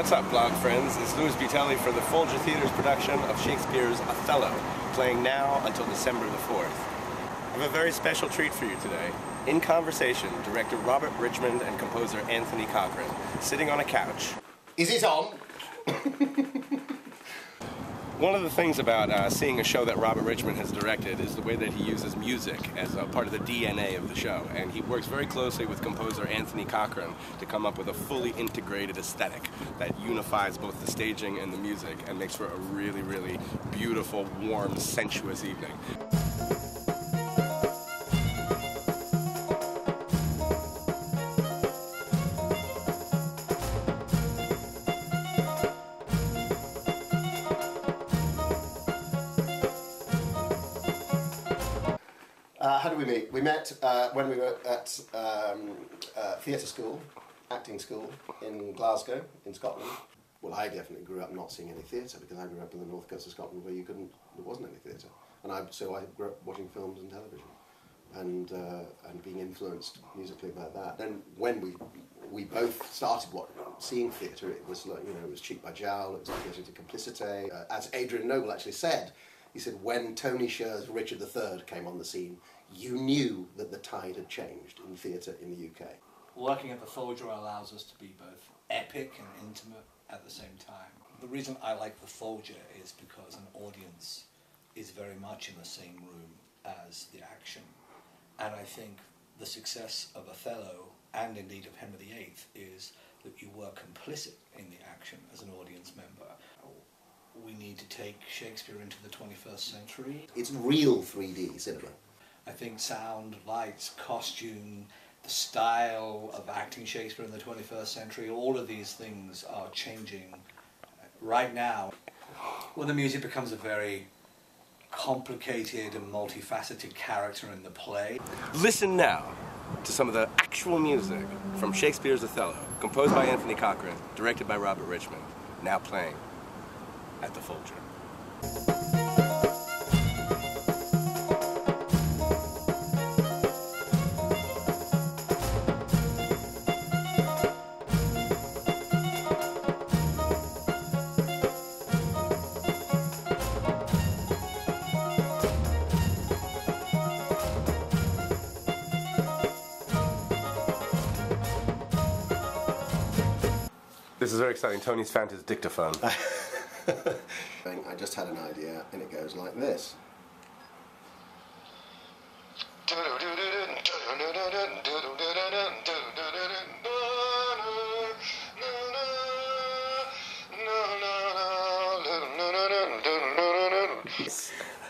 What's up, blog friends? It's Louis Butelli for the Folger Theatre's production of Shakespeare's Othello, playing now until December the 4th. I have a very special treat for you today. In conversation, director Robert Richmond and composer Anthony Cochrane, sitting on a couch. Is it on? One of the things about seeing a show that Robert Richmond has directed is the way that he uses music as a part of the DNA of the show. And he works very closely with composer Anthony Cochrane to come up with a fully integrated aesthetic that unifies both the staging and the music and makes for a really, really beautiful, warm, sensuous evening. How did we meet? We met when we were at theatre school, acting school in Glasgow, in Scotland. Well, I definitely grew up not seeing any theatre because I grew up in the north coast of Scotland where there wasn't any theatre. And so I grew up watching films and television and being influenced musically by that. Then when we both started seeing theatre, it was like, you know, it was Cheek by Jowl, it was like getting to Complicité. As Adrian Noble actually said, he said, when Tony Scher's Richard III came on the scene, you knew that the tide had changed in theatre in the UK. Working at the Folger allows us to be both epic and intimate at the same time. The reason I like the Folger is because an audience is very much in the same room as the action. And I think the success of Othello, and indeed of Henry VIII, is that you were complicit in the action as an audience member. We need to take Shakespeare into the 21st century. It's real 3D cinema. I think sound, lights, costume, the style of acting Shakespeare in the 21st century, all of these things are changing right now. When the music becomes a very complicated and multifaceted character in the play. Listen now to some of the actual music from Shakespeare's Othello, composed by Anthony Cochrane, directed by Robert Richmond, now playing at the Folger. This is very exciting. Tony's found his dictaphone. I just had an idea, and it goes like this.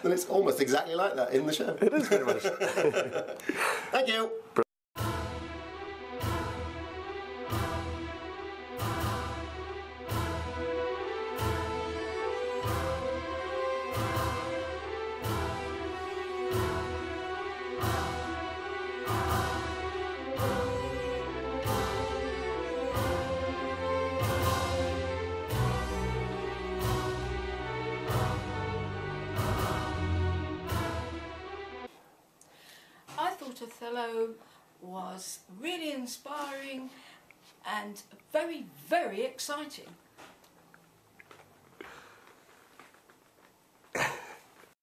And it's almost exactly like that in the show. It is very much. Thank you. I thought Othello was really inspiring and very, very exciting.